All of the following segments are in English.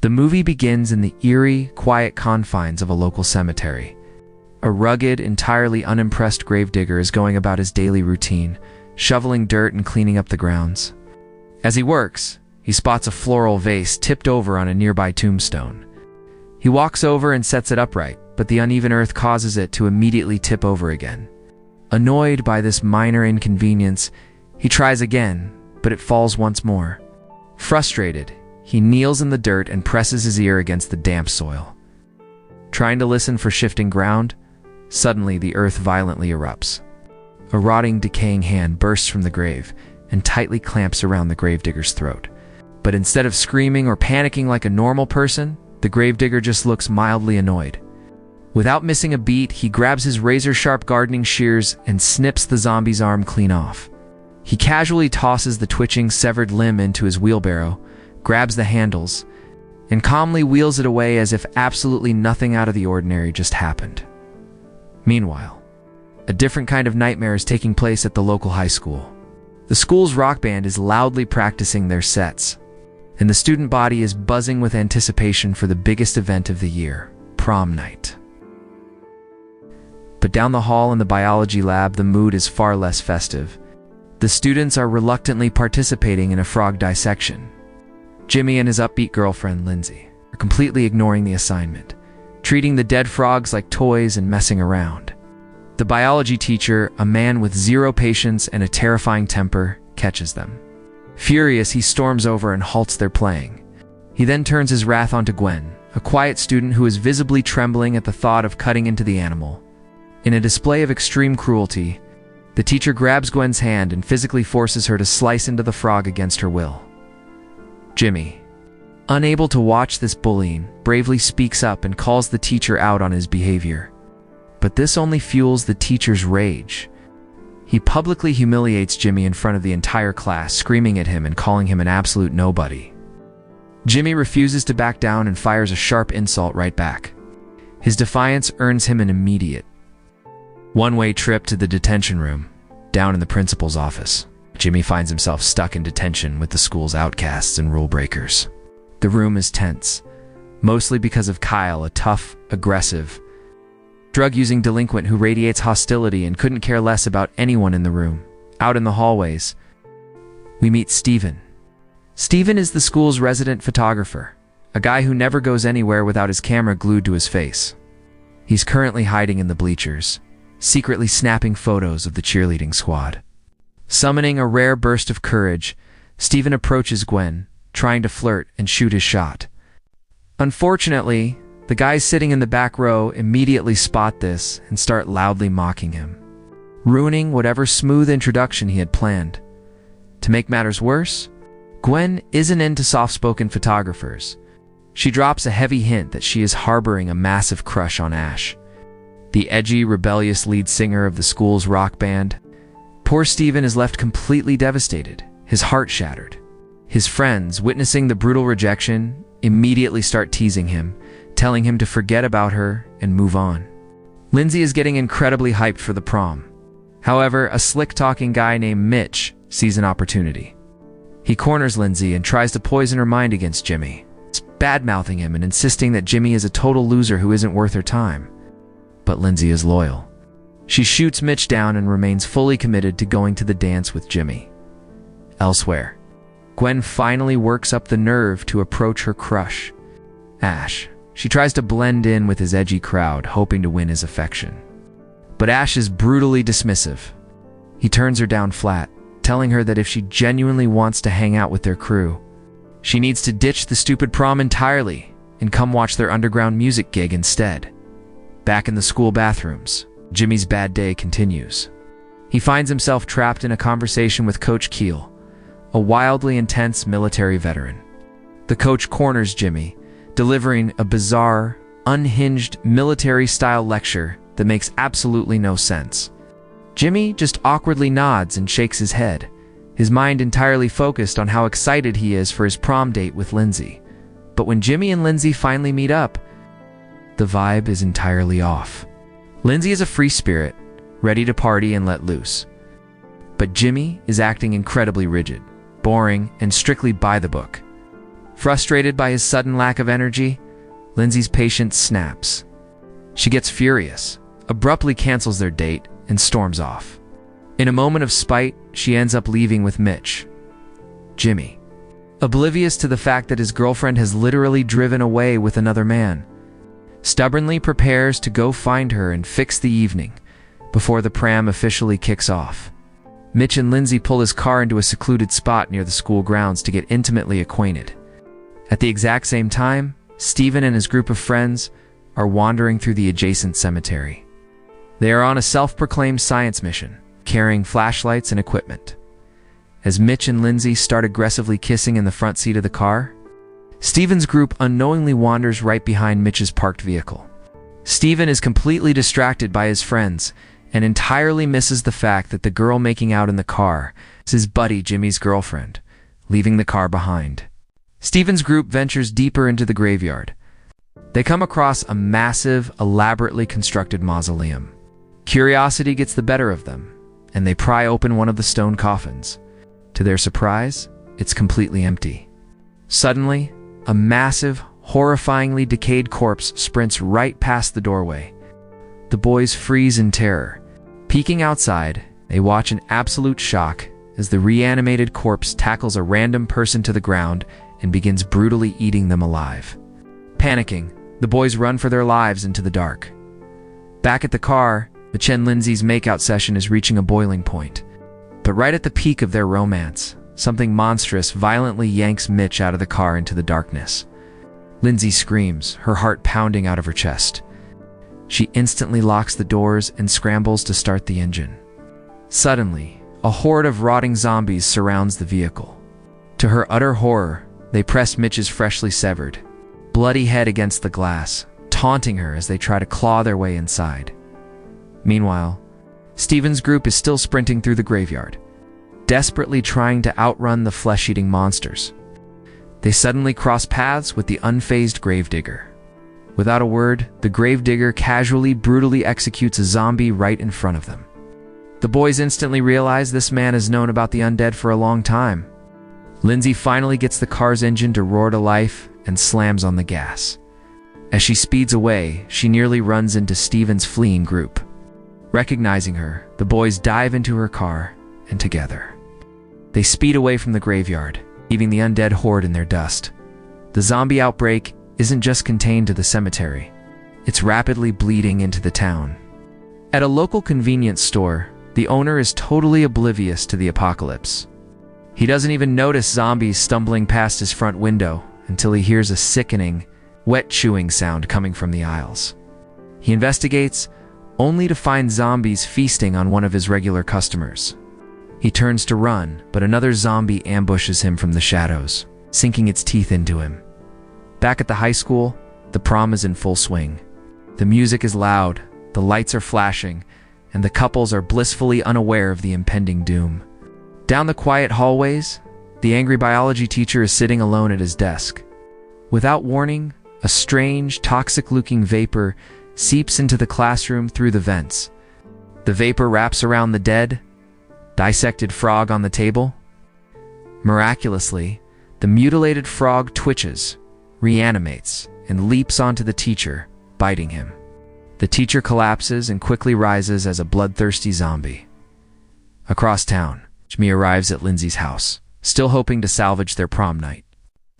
The movie begins in the eerie, quiet confines of a local cemetery. A rugged, entirely unimpressed gravedigger is going about his daily routine, shoveling dirt and cleaning up the grounds. As he works, he spots a floral vase tipped over on a nearby tombstone. He walks over and sets it upright, but the uneven earth causes it to immediately tip over again. Annoyed by this minor inconvenience, he tries again, but it falls once more. Frustrated, he kneels in the dirt and presses his ear against the damp soil. Trying to listen for shifting ground, suddenly the earth violently erupts. A rotting, decaying hand bursts from the grave and tightly clamps around the gravedigger's throat. But instead of screaming or panicking like a normal person, the gravedigger just looks mildly annoyed. Without missing a beat, he grabs his razor-sharp gardening shears and snips the zombie's arm clean off. He casually tosses the twitching, severed limb into his wheelbarrow, grabs the handles, and calmly wheels it away as if absolutely nothing out of the ordinary just happened. Meanwhile, a different kind of nightmare is taking place at the local high school. The school's rock band is loudly practicing their sets, and the student body is buzzing with anticipation for the biggest event of the year, prom night. But down the hall in the biology lab, the mood is far less festive. The students are reluctantly participating in a frog dissection. Jimmy and his upbeat girlfriend, Lindsay, are completely ignoring the assignment, treating the dead frogs like toys and messing around. The biology teacher, a man with zero patience and a terrifying temper, catches them. Furious, he storms over and halts their playing. He then turns his wrath onto Gwen, a quiet student who is visibly trembling at the thought of cutting into the animal. In a display of extreme cruelty, the teacher grabs Gwen's hand and physically forces her to slice into the frog against her will. Jimmy, unable to watch this bullying, bravely speaks up and calls the teacher out on his behavior. But this only fuels the teacher's rage. He publicly humiliates Jimmy in front of the entire class, screaming at him and calling him an absolute nobody. Jimmy refuses to back down and fires a sharp insult right back. His defiance earns him an immediate one-way trip to the detention room, down in the principal's office. Jimmy finds himself stuck in detention with the school's outcasts and rule breakers. The room is tense, mostly because of Kyle, a tough, aggressive, drug-using delinquent who radiates hostility and couldn't care less about anyone in the room. Out in the hallways, we meet Steven. Steven is the school's resident photographer, a guy who never goes anywhere without his camera glued to his face. He's currently hiding in the bleachers, secretly snapping photos of the cheerleading squad. Summoning a rare burst of courage, Steven approaches Gwen, trying to flirt and shoot his shot. Unfortunately, the guys sitting in the back row immediately spot this and start loudly mocking him, ruining whatever smooth introduction he had planned. To make matters worse, Gwen isn't into soft-spoken photographers. She drops a heavy hint that she is harboring a massive crush on Ash, the edgy, rebellious lead singer of the school's rock band. Poor Steven is left completely devastated, his heart shattered. His friends, witnessing the brutal rejection, immediately start teasing him, telling him to forget about her and move on. Lindsay is getting incredibly hyped for the prom. However, a slick-talking guy named Mitch sees an opportunity. He corners Lindsay and tries to poison her mind against Jimmy, bad-mouthing him and insisting that Jimmy is a total loser who isn't worth her time. But Lindsay is loyal. She shoots Mitch down and remains fully committed to going to the dance with Jimmy. Elsewhere, Gwen finally works up the nerve to approach her crush, Ash. She tries to blend in with his edgy crowd, hoping to win his affection. But Ash is brutally dismissive. He turns her down flat, telling her that if she genuinely wants to hang out with their crew, she needs to ditch the stupid prom entirely and come watch their underground music gig instead. Back in the school bathrooms, Jimmy's bad day continues. He finds himself trapped in a conversation with Coach Keel, a wildly intense military veteran. The coach corners Jimmy, delivering a bizarre, unhinged military-style lecture that makes absolutely no sense. Jimmy just awkwardly nods and shakes his head, his mind entirely focused on how excited he is for his prom date with Lindsay. But when Jimmy and Lindsay finally meet up, the vibe is entirely off. Lindsay is a free spirit, ready to party and let loose. But Jimmy is acting incredibly rigid, boring, and strictly by the book. Frustrated by his sudden lack of energy, Lindsay's patience snaps. She gets furious, abruptly cancels their date, and storms off. In a moment of spite, she ends up leaving with Mitch, Jimmy, oblivious to the fact that his girlfriend has literally driven away with another man. Stubbornly prepares to go find her and fix the evening before the pram officially kicks off. Mitch and Lindsay pull his car into a secluded spot near the school grounds to get intimately acquainted. At the exact same time, Stephen and his group of friends are wandering through the adjacent cemetery. They are on a self-proclaimed science mission, carrying flashlights and equipment. As Mitch and Lindsay start aggressively kissing in the front seat of the car, Stephen's group unknowingly wanders right behind Mitch's parked vehicle. Stephen is completely distracted by his friends and entirely misses the fact that the girl making out in the car is his buddy Jimmy's girlfriend, leaving the car behind. Stephen's group ventures deeper into the graveyard. They come across a massive, elaborately constructed mausoleum. Curiosity gets the better of them, and they pry open one of the stone coffins. To their surprise, it's completely empty. Suddenly, a massive, horrifyingly decayed corpse sprints right past the doorway. The boys freeze in terror. Peeking outside, they watch in absolute shock as the reanimated corpse tackles a random person to the ground and begins brutally eating them alive. Panicking, the boys run for their lives into the dark. Back at the car, Mitch and Lindsay's makeout session is reaching a boiling point. But right at the peak of their romance, something monstrous violently yanks Mitch out of the car into the darkness. Lindsay screams, her heart pounding out of her chest. She instantly locks the doors and scrambles to start the engine. Suddenly, a horde of rotting zombies surrounds the vehicle. To her utter horror, they press Mitch's freshly severed, bloody head against the glass, taunting her as they try to claw their way inside. Meanwhile, Stephen's group is still sprinting through the graveyard, desperately trying to outrun the flesh-eating monsters. They suddenly cross paths with the unfazed gravedigger. Without a word, the gravedigger casually, brutally executes a zombie right in front of them. The boys instantly realize this man has known about the undead for a long time. Lindsay finally gets the car's engine to roar to life and slams on the gas. As she speeds away, she nearly runs into Stephen's fleeing group. Recognizing her, the boys dive into her car, and together they speed away from the graveyard, leaving the undead horde in their dust. The zombie outbreak isn't just contained to the cemetery. It's rapidly bleeding into the town. At a local convenience store, the owner is totally oblivious to the apocalypse. He doesn't even notice zombies stumbling past his front window until he hears a sickening, wet chewing sound coming from the aisles. He investigates, only to find zombies feasting on one of his regular customers. He turns to run, but another zombie ambushes him from the shadows, sinking its teeth into him. Back at the high school, the prom is in full swing. The music is loud, the lights are flashing, and the couples are blissfully unaware of the impending doom. Down the quiet hallways, the angry biology teacher is sitting alone at his desk. Without warning, a strange, toxic-looking vapor seeps into the classroom through the vents. The vapor wraps around the dead, dissected frog on the table. Miraculously, the mutilated frog twitches, reanimates, and leaps onto the teacher, biting him. The teacher collapses and quickly rises as a bloodthirsty zombie. Across town, Jimmy arrives at Lindsay's house, still hoping to salvage their prom night.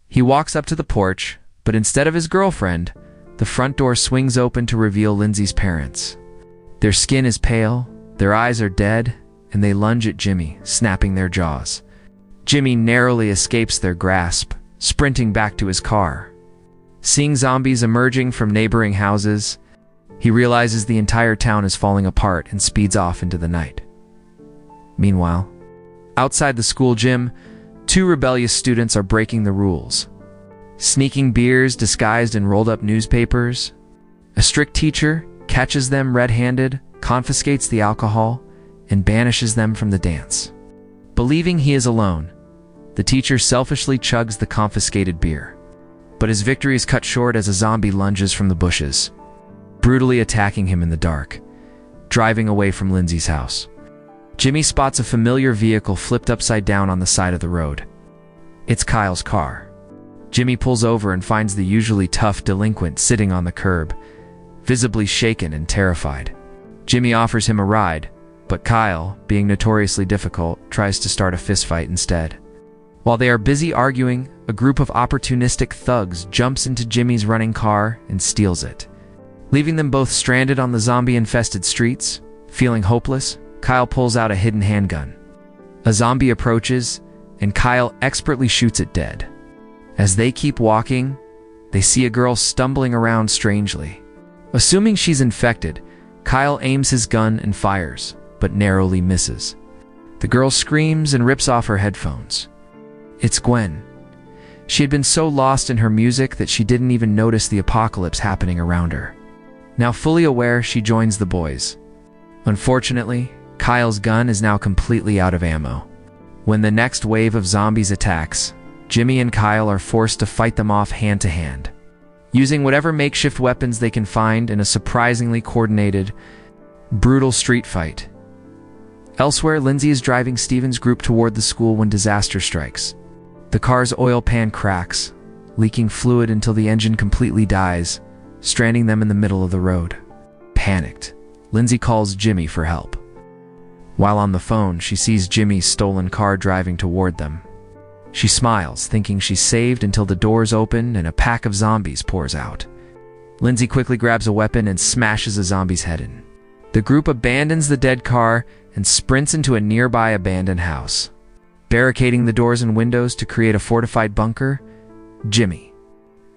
He walks up to the porch, but instead of his girlfriend, the front door swings open to reveal Lindsay's parents. Their skin is pale, their eyes are dead, and they lunge at Jimmy, snapping their jaws. Jimmy narrowly escapes their grasp, sprinting back to his car. Seeing zombies emerging from neighboring houses, he realizes the entire town is falling apart and speeds off into the night. Meanwhile, outside the school gym, two rebellious students are breaking the rules. Sneaking beers disguised in rolled-up newspapers. A strict teacher catches them red-handed, confiscates the alcohol, and banishes them from the dance. Believing he is alone, the teacher selfishly chugs the confiscated beer. But his victory is cut short as a zombie lunges from the bushes, brutally attacking him in the dark, driving away from Lindsay's house. Jimmy spots a familiar vehicle flipped upside down on the side of the road. It's Kyle's car. Jimmy pulls over and finds the usually tough delinquent sitting on the curb, visibly shaken and terrified. Jimmy offers him a ride, but Kyle, being notoriously difficult, tries to start a fistfight instead. While they are busy arguing, a group of opportunistic thugs jumps into Jimmy's running car and steals it. Leaving them both stranded on the zombie-infested streets, feeling hopeless, Kyle pulls out a hidden handgun. A zombie approaches, and Kyle expertly shoots it dead. As they keep walking, they see a girl stumbling around strangely. Assuming she's infected, Kyle aims his gun and fires, but narrowly misses. The girl screams and rips off her headphones. It's Gwen. She had been so lost in her music that she didn't even notice the apocalypse happening around her. Now fully aware, she joins the boys. Unfortunately, Kyle's gun is now completely out of ammo. When the next wave of zombies attacks, Jimmy and Kyle are forced to fight them off hand to hand, using whatever makeshift weapons they can find in a surprisingly coordinated, brutal street fight. Elsewhere, Lindsay is driving Steven's group toward the school when disaster strikes. The car's oil pan cracks, leaking fluid until the engine completely dies, stranding them in the middle of the road. Panicked, Lindsay calls Jimmy for help. While on the phone, she sees Jimmy's stolen car driving toward them. She smiles, thinking she's saved until the doors open and a pack of zombies pours out. Lindsay quickly grabs a weapon and smashes a zombie's head in. The group abandons the dead car and sprints into a nearby abandoned house. Barricading the doors and windows to create a fortified bunker, Jimmy,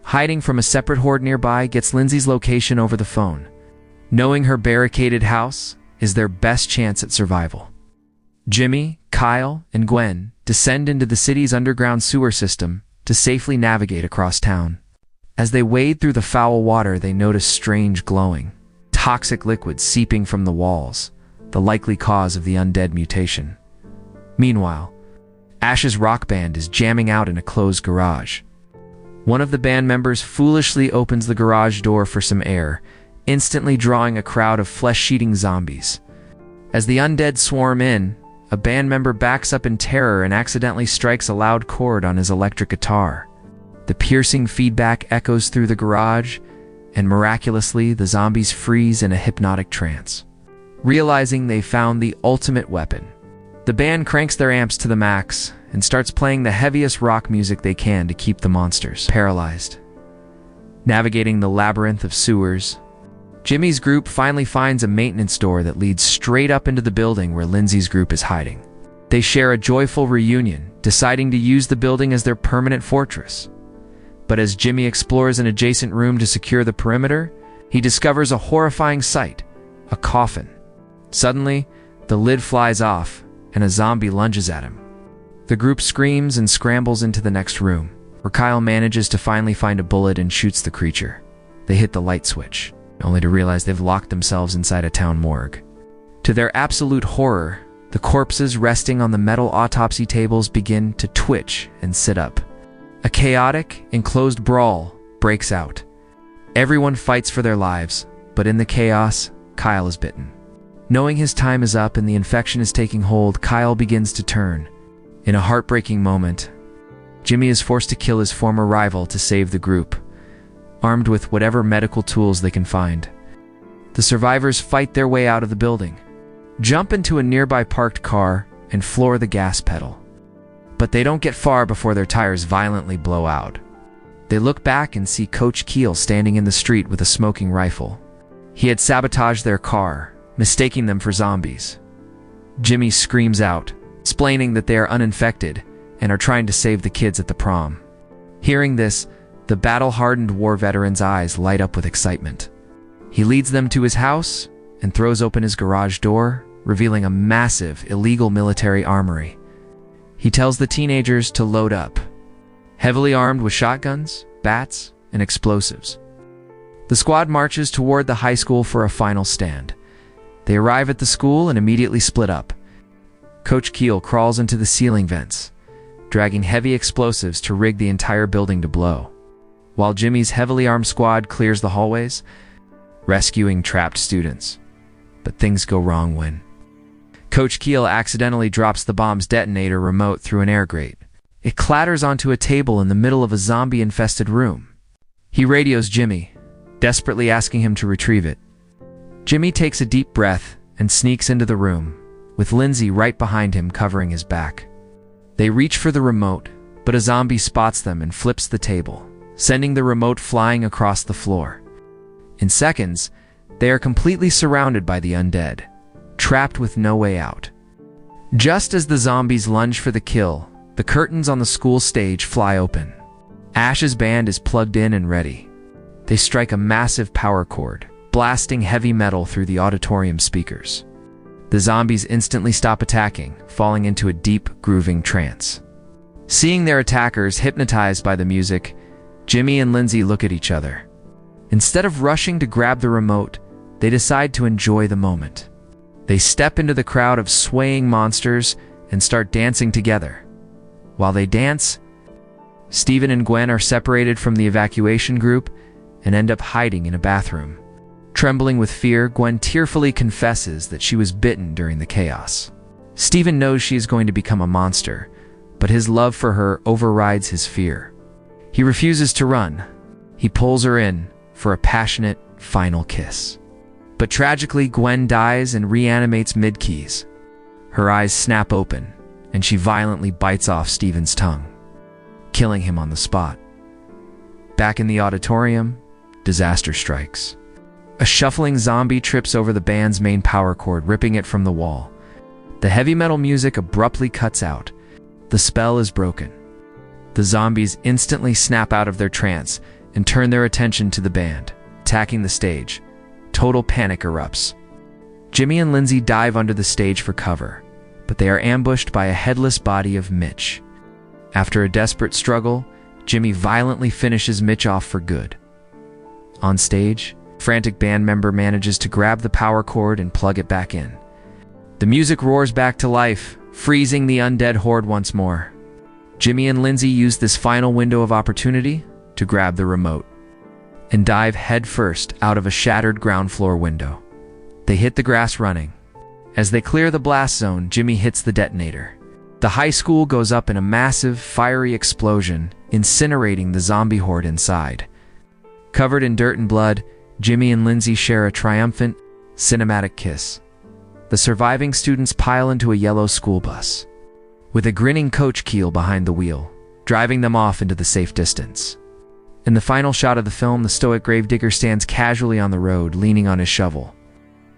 hiding from a separate horde nearby, gets Lindsay's location over the phone. Knowing her barricaded house is their best chance at survival. Jimmy, Kyle, and Gwen descend into the city's underground sewer system to safely navigate across town. As they wade through the foul water, they notice strange glowing, toxic liquid seeping from the walls, the likely cause of the undead mutation. Meanwhile, Ash's rock band is jamming out in a closed garage. One of the band members foolishly opens the garage door for some air, instantly drawing a crowd of flesh-eating zombies. As the undead swarm in, a band member backs up in terror and accidentally strikes a loud chord on his electric guitar. The piercing feedback echoes through the garage, and miraculously, the zombies freeze in a hypnotic trance. Realizing they found the ultimate weapon, the band cranks their amps to the max and starts playing the heaviest rock music they can to keep the monsters paralyzed. Navigating the labyrinth of sewers, Jimmy's group finally finds a maintenance door that leads straight up into the building where Lindsay's group is hiding. They share a joyful reunion, deciding to use the building as their permanent fortress. But as Jimmy explores an adjacent room to secure the perimeter, he discovers a horrifying sight: a coffin. Suddenly, the lid flies off, and a zombie lunges at him. The group screams and scrambles into the next room, where Kyle manages to finally find a bullet and shoots the creature. They hit the light switch, only to realize they've locked themselves inside a town morgue. To their absolute horror, the corpses resting on the metal autopsy tables begin to twitch and sit up. A chaotic, enclosed brawl breaks out. Everyone fights for their lives, but in the chaos, Kyle is bitten. Knowing his time is up and the infection is taking hold, Kyle begins to turn. In a heartbreaking moment, Jimmy is forced to kill his former rival to save the group, armed with whatever medical tools they can find. The survivors fight their way out of the building, jump into a nearby parked car, and floor the gas pedal. But they don't get far before their tires violently blow out. They look back and see Coach Keel standing in the street with a smoking rifle. He had sabotaged their car, mistaking them for zombies. Jimmy screams out, explaining that they are uninfected and are trying to save the kids at the prom. Hearing this, the battle-hardened war veteran's eyes light up with excitement. He leads them to his house and throws open his garage door, revealing a massive, illegal military armory. He tells the teenagers to load up, heavily armed with shotguns, bats, and explosives. The squad marches toward the high school for a final stand. They arrive at the school and immediately split up. Coach Keel crawls into the ceiling vents, dragging heavy explosives to rig the entire building to blow, while Jimmy's heavily armed squad clears the hallways, rescuing trapped students. But things go wrong when Coach Keel accidentally drops the bomb's detonator remote through an air grate. It clatters onto a table in the middle of a zombie-infested room. He radios Jimmy, desperately asking him to retrieve it. Jimmy takes a deep breath and sneaks into the room, with Lindsay right behind him covering his back. They reach for the remote, but a zombie spots them and flips the table, sending the remote flying across the floor. In seconds, they are completely surrounded by the undead, trapped with no way out. Just as the zombies lunge for the kill, the curtains on the school stage fly open. Ash's band is plugged in and ready. They strike a massive power cord, blasting heavy metal through the auditorium speakers. The zombies instantly stop attacking, falling into a deep, grooving trance. Seeing their attackers hypnotized by the music, Jimmy and Lindsay look at each other. Instead of rushing to grab the remote, they decide to enjoy the moment. They step into the crowd of swaying monsters and start dancing together. While they dance, Steven and Gwen are separated from the evacuation group and end up hiding in a bathroom. Trembling with fear, Gwen tearfully confesses that she was bitten during the chaos. Steven knows she is going to become a monster, but his love for her overrides his fear. He refuses to run. He pulls her in for a passionate, final kiss. But tragically, Gwen dies and reanimates mid-keys. Her eyes snap open, and she violently bites off Steven's tongue, killing him on the spot. Back in the auditorium, disaster strikes. A shuffling zombie trips over the band's main power cord, ripping it from the wall. The heavy metal music abruptly cuts out. The spell is broken. The zombies instantly snap out of their trance and turn their attention to the band, attacking the stage. Total panic erupts. Jimmy and Lindsay dive under the stage for cover, but they are ambushed by a headless body of Mitch. After a desperate struggle, Jimmy violently finishes Mitch off for good. On stage, a frantic band member manages to grab the power cord and plug it back in. The music roars back to life, freezing the undead horde once more. Jimmy and Lindsay use this final window of opportunity to grab the remote and dive headfirst out of a shattered ground floor window. They hit the grass running. As they clear the blast zone, Jimmy hits the detonator. The high school goes up in a massive, fiery explosion, incinerating the zombie horde inside. Covered in dirt and blood, Jimmy and Lindsay share a triumphant, cinematic kiss. The surviving students pile into a yellow school bus, with a grinning Coach Keel behind the wheel, driving them off into the safe distance. In the final shot of the film, the stoic gravedigger stands casually on the road, leaning on his shovel,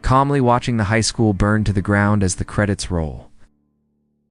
calmly watching the high school burn to the ground as the credits roll.